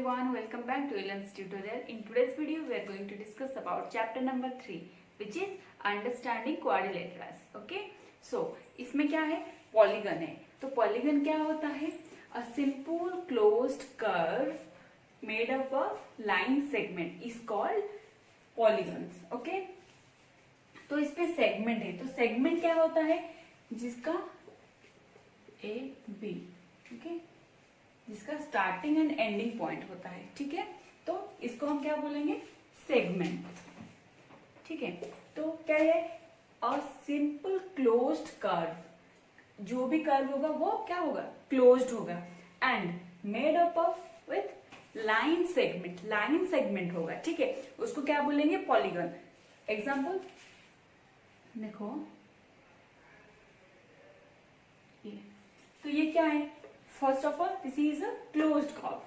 everyone, welcome back to Ellen's tutorial. In today's video we are going to discuss about chapter number 3 which is understanding quadrilaterals. Okay, so इसमें क्या है, polygon है. तो polygon क्या होता है? A simple closed curve made up of line segment is called polygons. Okay, तो इसमें सेगमेंट है. तो सेगमेंट क्या होता है? जिसका ए बी, ओके, जिसका स्टार्टिंग एंड एंडिंग पॉइंट होता है. ठीक है, तो इसको हम क्या बोलेंगे? सेगमेंट. ठीक है, तो क्या है? A simple closed curve. जो भी कर्व होगा वो क्या होगा? क्लोज्ड होगा. And made up of with line segment. Line segment होगा. ठीक है, उसको क्या बोलेंगे? पॉलीगन. एग्जाम्पल देखो, ये तो ये क्या है? First of all this is a closed curve.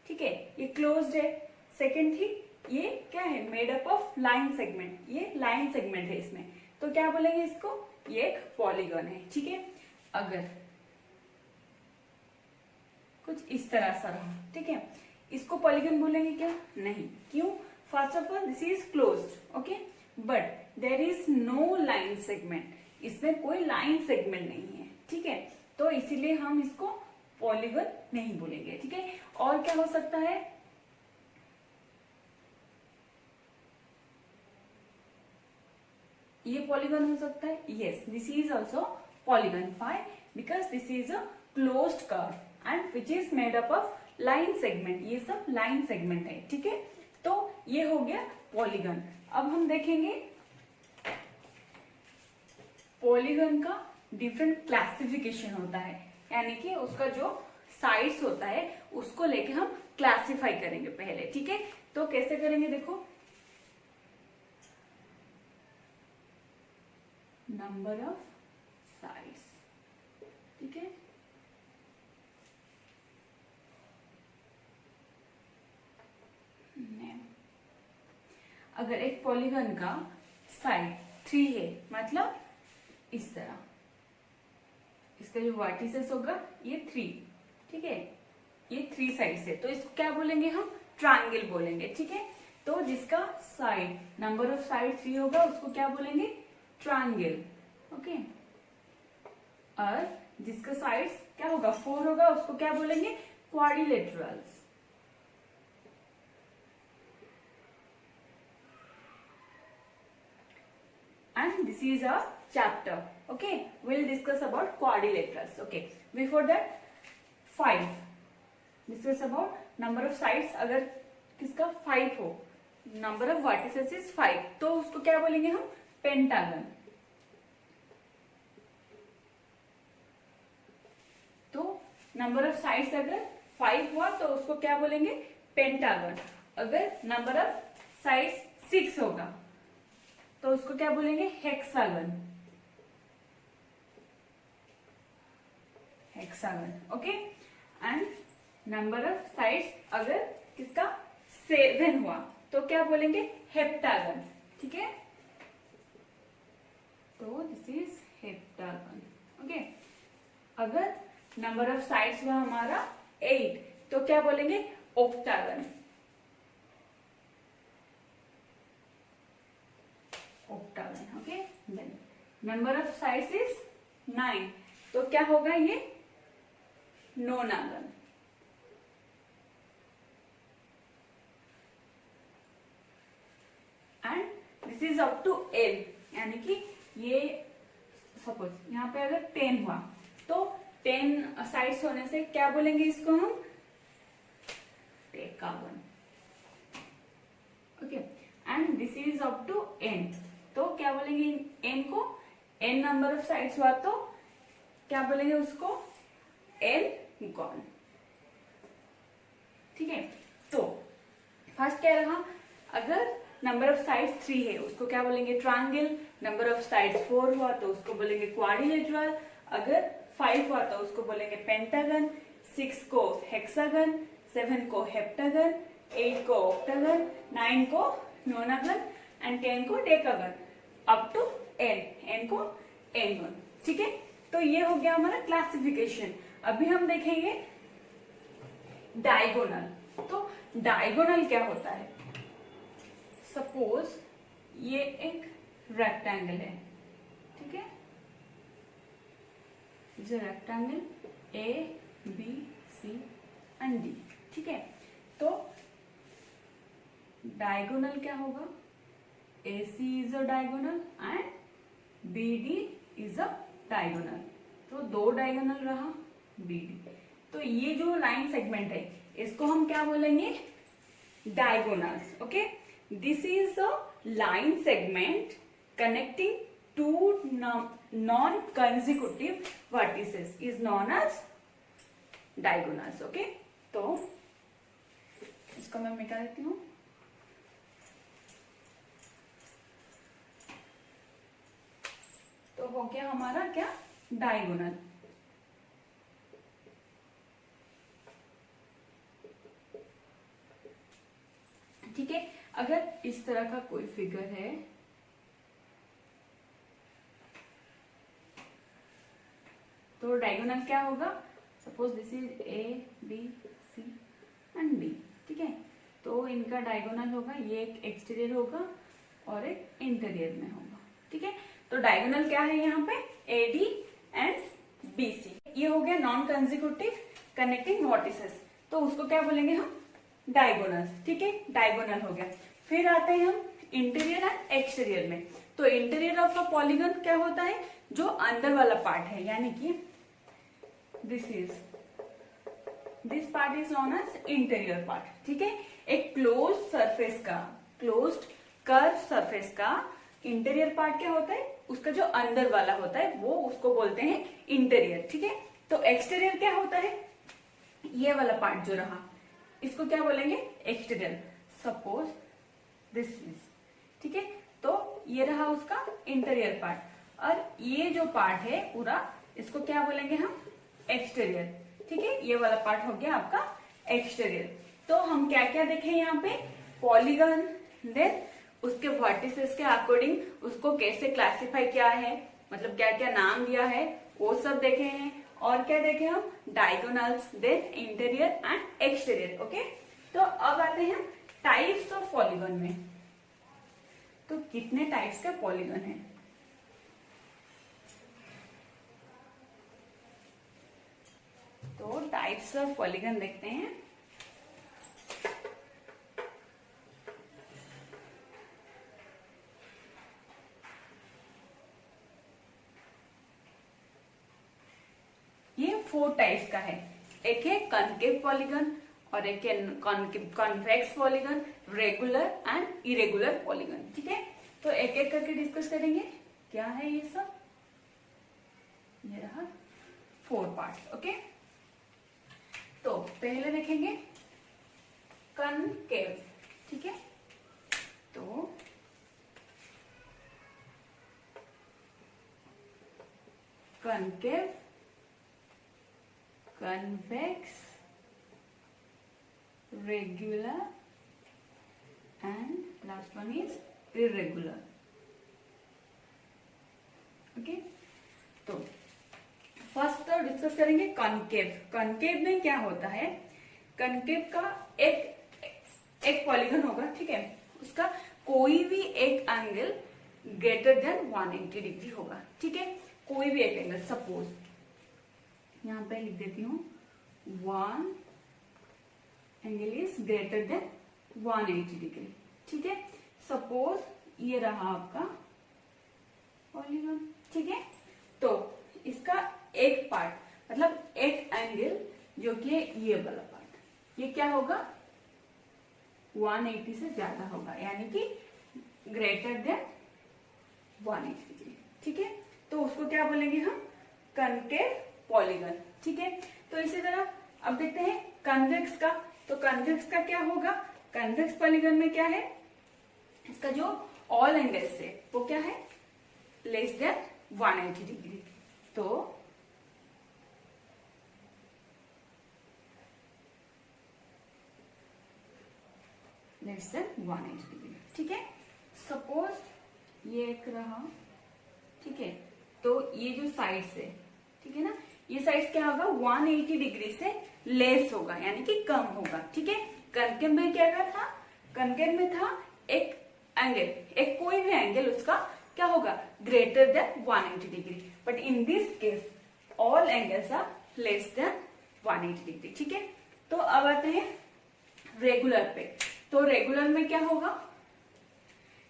ठीक है, ये क्लोज्ड है. सेकेंड थिंग, ये क्या है? Made up of line segment. ये लाइन सेगमेंट है इसमें. तो क्या बोलेंगे इसको? ये एक पॉलीगन है. ठीक है, अगर कुछ इस तरह सा रहा, ठीक है, इसको पॉलीगन बोलेंगे क्या? नहीं. क्यों? First of all this is closed. Okay, but there is no line segment. इसमें कोई लाइन सेगमेंट नहीं है. ठीक है, तो इसीलिए हम इसको पॉलीगन नहीं बोलेंगे. ठीक है, और क्या हो सकता है? ये पॉलीगन हो सकता है. Yes, this is also polygon. Why? Because this is a closed curve and which is made up of line segment. ये सब लाइन सेगमेंट है. ठीक है, तो ये हो गया पॉलीगन. अब हम देखेंगे पॉलीगन का डिफरेंट क्लासिफिकेशन होता है, यानी कि उसका जो साइड्स होता है उसको लेके हम क्लासिफाई करेंगे पहले. ठीक है, तो कैसे करेंगे? देखो, नंबर ऑफ साइड्स. ठीक है, अगर एक पॉलीगन का साइड 3 है, मतलब इस तरह, इसका जो वर्टिसेस होगा ये 3. ठीक है, ये 3 साइड है, तो इसको क्या बोलेंगे हम? ट्रायंगल बोलेंगे. ठीक है, तो जिसका साइड नंबर ऑफ साइड 3 होगा उसको क्या बोलेंगे? ट्रायंगल. ओके, और जिसका साइड्स क्या होगा? 4 होगा, उसको क्या बोलेंगे? Quadrilaterals. And this is a chapter. Okay, we'll discuss about quadrilaterals. Okay, before that 5 discuss about number of sides. अगर किसका 5 हो, number of vertices is 5, तो उसको क्या बोलेंगे हम? पेंटागन. तो नंबर ऑफ साइड्स अगर 5 हुआ तो उसको क्या बोलेंगे? पेंटागन. अगर नंबर ऑफ साइड्स 6 होगा तो उसको क्या बोलेंगे? Hexagon. Hexagon. Okay, and number of sides अगर किसका 7 हुआ तो क्या बोलेंगे? हेप्टागन. ठीक है, तो दिस इज हेप्टागन. ओके, अगर नंबर ऑफ साइड्स हुआ हमारा 8 तो क्या बोलेंगे? Octagon. Octagon. Okay, then number of sides is 9 तो क्या होगा? ये nonagon. And this is up to L, यानी कि ये सपोज यहाँ पे अगर 10 हुआ तो 10 साइड्स होने से क्या बोलेंगे इसको हम? Decagon. Okay, and this is up to N, तो क्या बोलेंगे एन को? एन नंबर ऑफ साइड्स हुआ तो क्या बोलेंगे उसको? एन-गॉन. ठीक है, तो फर्स्ट क्या रहा? अगर नंबर ऑफ साइड्स 3 है उसको क्या बोलेंगे? ट्रायंगल. नंबर ऑफ साइड्स 4 हुआ तो उसको बोलेंगे क्वाड्रिलेटरल. अगर 5 हुआ तो उसको बोलेंगे पेंटागन. 6 को हेक्सागन, 7 को हेप्टागन, 8 को ऑक्टागन, 9 को नोनागन एंड 10 को decagon up to N. N को एन-गॉन. ठीक है, तो ये हो गया हमारा क्लासिफिकेशन. अभी हम देखेंगे डायगोनल. तो डायगोनल क्या होता है, सपोज ये एक रेक्टेंगल है, ठीक है, जो rectangle A B C and D, ठीक है। तो डायगोनल क्या होगा, A C is a diagonal and B D is a diagonal. तो दो डायगोनल रहा बी डी। तो ये जो लाइन सेगमेंट है इसको हम क्या बोलेंगे, diagonals. Okay, this is a line segment connecting two non consecutive vertices is known as diagonals. Okay, तो इसको मैं मिटा देती हूँ। तो हो गया हमारा क्या, डायगोनल। ठीक है, अगर इस तरह का कोई फिगर है तो डायगोनल क्या होगा, suppose this is A B C and D, ठीक है। तो इनका डायगोनल होगा, ये एक एक्सटीरियर होगा और एक इंटीरियर में होगा, ठीक है। तो डायगोनल क्या है यहाँ पे, A D and B C. ये हो गया नॉन कंसेक्यूटिव कनेक्टिंग वर्टिसेस, तो उसको क्या बोलेंगे हम, डायगोनल, ठीक है, डायगोनल हो गया। फिर आते हैं हम इंटीरियर एंड एक्सटीरियर में। तो इंटीरियर ऑफ अ पॉलीगन क्या होता है, जो अंदर वाला पार्ट है, यानी कि this part is known as interior part, ठीक है। एक क्लोज सरफेस का, क्लोज्ड कर्व सरफेस का इंटीरियर पार्ट क्या होता है, उसका जो अंदर वाला होता है वो उसको बोलते हैं इंटीरियर, ठीक है। तो एक्सटीरियर क्या होता है, ये वाला पार्ट जो रहा इसको क्या बोलेंगे, एक्सटीरियर। सपोज दिस इज, ठीक है। तो ये रहा उसका इंटीरियर पार्ट, और ये जो पार्ट है पूरा इसको क्या बोलेंगे हम, एक्सटीरियर, ठीक है। ये वाला पार्ट हो गया आपका एक्सटीरियर। तो हम क्या क्या देखे यहाँ पे, पॉलीगन, देन उसके वर्टिसेस के अकॉर्डिंग उसको कैसे क्लासिफाई किया है, मतलब क्या क्या नाम दिया है वो सब देखे हैं। और क्या देखे हम, diagonals, then interior and exterior. Okay, तो अब आते हैं टाइप्स ऑफ पॉलीगन में। तो कितने टाइप्स का पॉलीगन है, तो टाइप्स ऑफ पॉलीगन देखते हैं। ये 4 टाइप्स का है। एक है कॉनकेव पॉलीगन, और एक है convex polygon, regular and irregular polygon, ठीक है। तो एक एक करके डिस्कस करेंगे क्या है ये सब। ये रहा 4 पार्ट्स। ओके, तो पहले देखेंगे कॉनकेव, ठीक है। तो concave, convex, regular and last one is irregular. Okay, तो फर्स्ट तो डिस्कस करेंगे कॉनकेव। कॉनकेव में क्या होता है, कॉनकेव का एक पॉलीगन होगा, ठीक है। उसका कोई भी एक एंगल ग्रेटर देन 180 डिग्री होगा, ठीक है। कोई भी एक एंगल, सपोज यहां पे लिख देती हूँ, 1 angle is greater than 180 degree, ठीक है। सपोज ये रहा आपका पॉलीगन, ठीक है। तो इसका एक पार्ट, मतलब एक एंगल जो कि ये वाला पार्ट, ये क्या होगा, 180 से ज्यादा होगा, यानी कि ग्रेटर देन 180 डिग्री, ठीक है। तो उसको क्या बोलेंगे हम, कॉनकेव पॉलीगन, ठीक है। तो इसी तरह अब देखते हैं कन्वेक्स का। तो कन्वेक्स का क्या होगा, कन्वेक्स पॉलीगन में क्या है, इसका जो ऑल एंगल्स है वो क्या है, लेस देन 180 डिग्री। तो लेस देन 180 डिग्री, ठीक है। सपोज ये एक रहा, ठीक है। तो ये जो साइड्स है, ठीक है ना, ये साइड क्या होगा, 180 डिग्री से लेस होगा, यानी कि कम होगा, ठीक है। कनकेव में क्या था, कनकेव में था एक एंगल, एक कोई भी एंगल उसका क्या होगा, greater than 180 degree, but in this case all angles are less than 180 degree. ठीक है, तो अब आते हैं रेगुलर पे। तो रेगुलर में क्या होगा,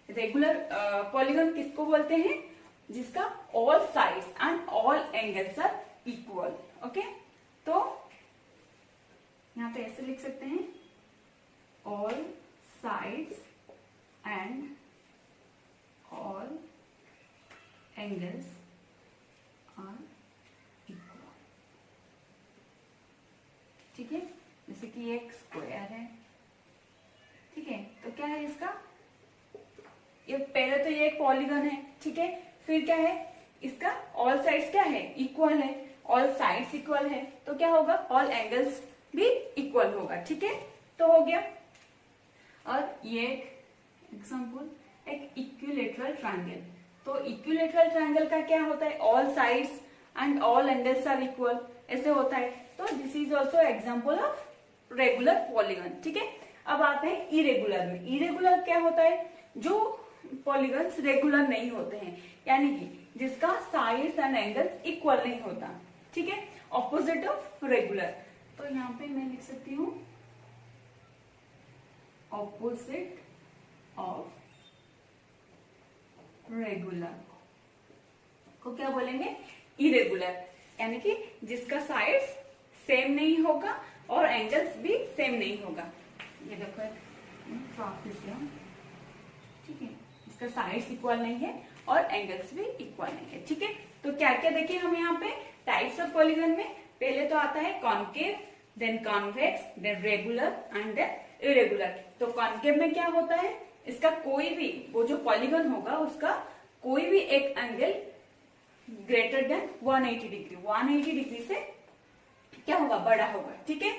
रेगुलर पॉलीगन किसको बोलते हैं, जिसका all sides and all angles are equal. Okay, तो यहां पे ऐसे लिख सकते हैं, all sides and all angles are equal. ठीक है, जैसे कि एक स्क्वायर है, ठीक है, तो क्या है इसका, ये पहले तो ये एक पॉलीगन है, ठीक है, फिर क्या है इसका ऑल साइड्स क्या है, इक्वल है, ऑल साइड्स इक्वल है, तो क्या होगा, ऑल एंगल्स भी इक्वल होगा। ठीक है, तो हो गया। और ये एग्जांपल, एक इक्विलेटरल ट्रायंगल। तो इक्विलेटरल ट्रायंगल का क्या होता है, all sides and all angles are equal, ऐसे होता है। तो this is also example of regular polygon. ठीक है, अब आते हैं इरेगुलर में। इरेगुलर क्या होता है, जो पॉलीगन्स रेगुलर नहीं होते हैं, यानी कि जिसका साइड्स एंड एंगल्स इक्वल नहीं होता। ठीक है, ऑपोजिट ऑफ रेगुलर। तो यहाँ पे मैं लिख सकती हूँ ऑपोजिट ऑफ रेगुलर को क्या बोलेंगे, इरेगुलर, यानी कि जिसका साइड्स सेम नहीं होगा और एंगल्स भी सेम नहीं होगा। ये देखो ट्रापेजियम, ठीक है, इसका साइड्स इक्वल नहीं है और एंगल्स भी इक्वल नहीं है। ठीक है, तो क्या क्या देखिए हम यहाँ पे टाइप्स ऑफ पॉलीगन में, पहले तो आता है concave, then convex, then regular and then irregular. तो कॉन्केव में क्या होता है, इसका कोई भी वो जो पॉलीगन होगा उसका कोई भी एक angle greater than 180 degree, 180 degree से क्या होगा, बड़ा होगा। ठीक है,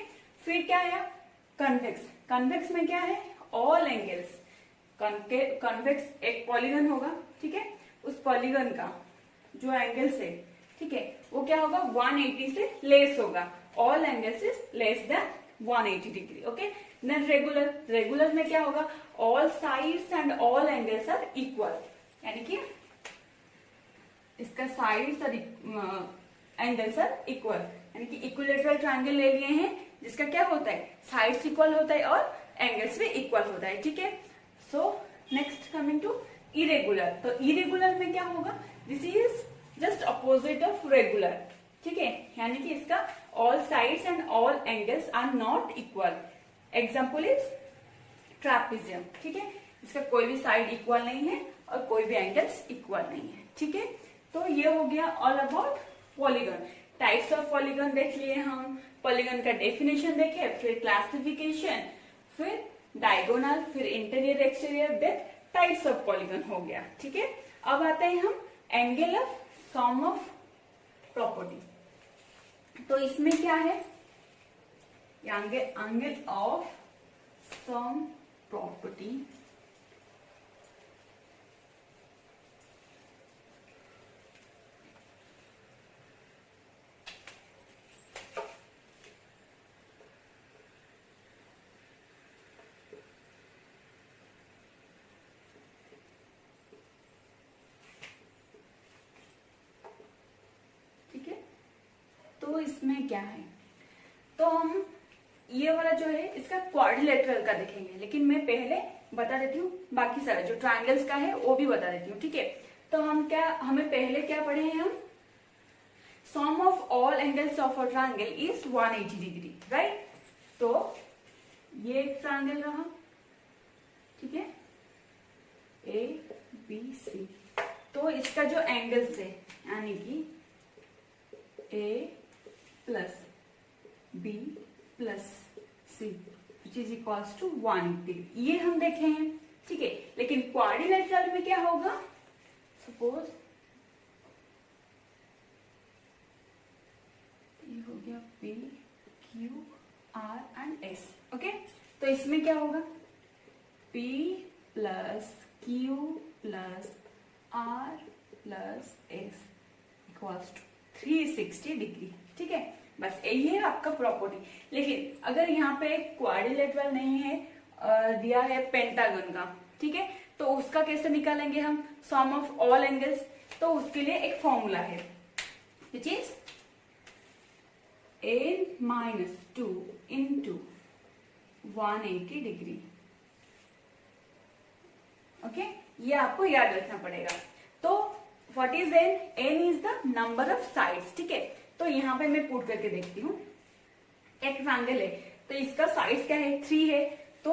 फिर क्या है कन्वेक्स। कन्वेक्स में क्या है, ऑल एंगल्स, कन्वेक्स एक पॉलीगन होगा, ठीक है, उस पॉलीगन का जो एंगल्स है, ठीक है, वो क्या होगा, 180 से लेस होगा, all angles is less than 180 degree. Okay, then regular. Regular में क्या होगा, all sides and all angles are equal, यानी कि इसका साइड्स और एंगल्स आर इक्वल, यानी कि इक्विलेटरल ट्रायंगल ले लिए हैं जिसका क्या होता है, साइड्स इक्वल होता है और एंगल्स भी इक्वल होता है। ठीक है, so next coming to irregular. तो इरेगुलर में क्या होगा, this is just opposite of regular. ठीक है, यानी कि इसका all sides and all angles are not equal. Example is trapezium. ठीक है, इसका कोई भी साइड इक्वल नहीं है और कोई भी एंगल्स इक्वल नहीं है। ठीक है, तो ये हो गया all about polygon. Types of polygon देख लिए हम, पॉलीगन का डेफिनेशन देखे, फिर क्लासिफिकेशन, फिर डायगोनल, फिर interior exterior, then types of polygon हो गया। ठीक है, अब आते हैं हम angle of sum of property. तो इसमें क्या है, एंगल ऑफ सम प्रॉपर्टी तो इसमें क्या है, तो हम ये वाला जो है इसका क्वाड्रिलेटरल का देखेंगे, लेकिन मैं पहले बता देती हूँ बाकी सारा जो ट्रायंगल्स का है वो भी बता देती हूँ। ठीक है, तो हम क्या, हमें पहले क्या पढ़े हैं हम, sum of all angles of a triangle is 180 degree, right. तो ये एक ट्रायंगल रहा, ठीक है, ए बी सी, तो इसका जो एंगल्स है यानी कि A plus B plus C which is equals to 180, ये हम देखे हैं। ठीक है, लेकिन क्वाड्रिलेटरल में क्या होगा, सपोज ये हो गया P Q R and S. Okay, तो इसमें क्या होगा, P plus Q plus R plus S equals to 360 degree. ठीक है, बस यही है आपका प्रॉपर्टी। लेकिन अगर यहाँ पे क्वाड्रिलेटरल नहीं है, दिया है पेंटागन का, ठीक है, तो उसका कैसे निकालेंगे हम सम ऑफ ऑल एंगल्स? तो उसके लिए एक फॉर्मूला है which is n-2 into 180 degree. Okay, ये आपको याद रखना पड़ेगा। तो what is n? n is the number of sides, ठीक है। तो यहाँ पे मैं पुट करके देखती हूँ, एक ट्रायंगल है तो इसका साइड्स क्या है? 3 है, तो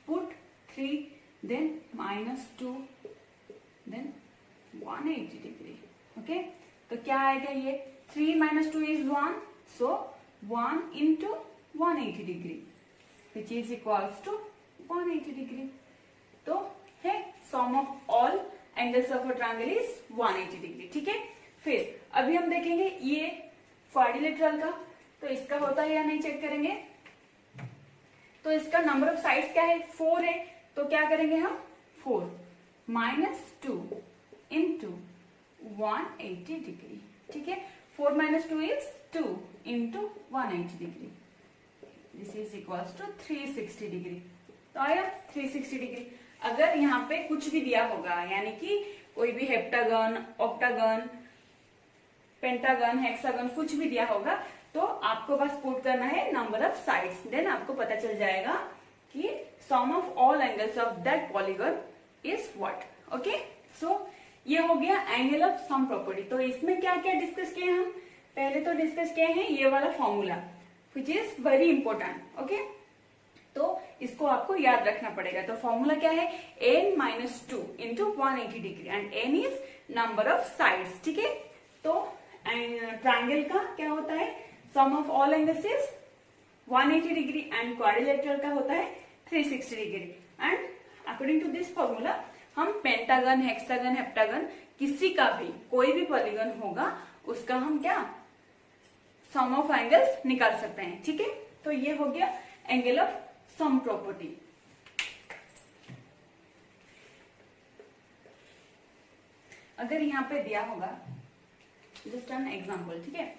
put 3 then -2 then 180 degree. Okay, तो क्या आएगा ये? 3 - 2 is 1, so 1 into 180 degree which is equals to 180 degree. तो है sum of all angles of a triangle is 180 degree, ठीक है। फिर अभी हम देखेंगे ये क्वाड्रिलेटरल का, तो इसका होता है या नहीं चेक करेंगे। तो इसका नंबर ऑफ साइड्स क्या है? 4 है, तो क्या करेंगे हम? 4 - 2 into 180 डिग्री, ठीक है। 4 - 2 is 2 into 180 degree, this is equals to 360 degree. तो आया 360 डिग्री। अगर यहाँ पे कुछ भी दिया होगा, यानी कि कोई भी हेप्टागन, ऑक्टागन, पेंटागन, हेक्सागन कुछ भी दिया होगा, तो आपको बस पुट करना है नंबर ऑफ साइड्स, देन आपको पता चल जाएगा कि sum of all angles of that polygon is what. Okay, so ये हो गया एंगल ऑफ सम प्रॉपर्टी। तो इसमें क्या क्या डिस्कस किए हम? पहले तो डिस्कस किए हैं ये वाला formula which is very important. Okay, तो इसको आपको याद रखना पड़ेगा। तो फॉर्मूला क्या है? n-2 into 180 degree and n is number of sides, ठीक है। तो ट्रायंगल का क्या होता है? Sum of all angles is 180 degree and quadrilateral का होता है 360 degree. And according to this formula हम पेंटागन, हेक्सागन, हेप्टागन किसी का भी कोई भी पॉलीगन होगा उसका हम क्या सम ऑफ एंगल्स निकाल सकते हैं, ठीक है। तो ये हो गया एंगल ऑफ सम प्रॉपर्टी। अगर यहाँ पे दिया होगा, जस्ट एन एग्जांपल, ठीक है,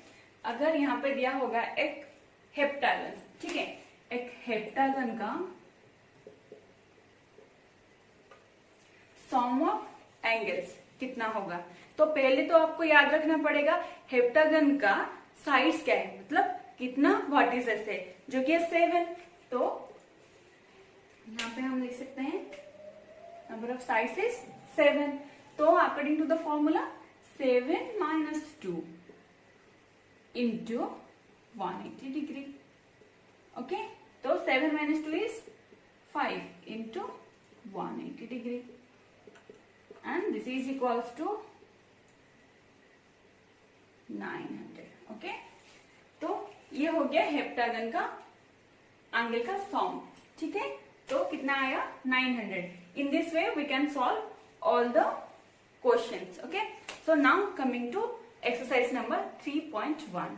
अगर यहाँ पे दिया होगा एक हेप्टागन, ठीक है, एक हेप्टागन का सम ऑफ एंगल्स कितना होगा? तो पहले तो आपको याद रखना पड़ेगा हेप्टागन का साइड्स क्या है, मतलब कितना वर्टिसेस है, जो कि 7। तो यहाँ पे हम लिख सकते हैं नंबर ऑफ साइड्स इज 7। तो according to the formula 7 - 2 into 180 degree. Okay, तो 7 - 2 is 5 into 180 degree and this is equals to 900। Okay, तो ये हो गया हेप्टागन का एंगल का सम, ठीक है। तो कितना आया? 900। In this way we can solve all the questions. Okay, so now coming to exercise number 3.1.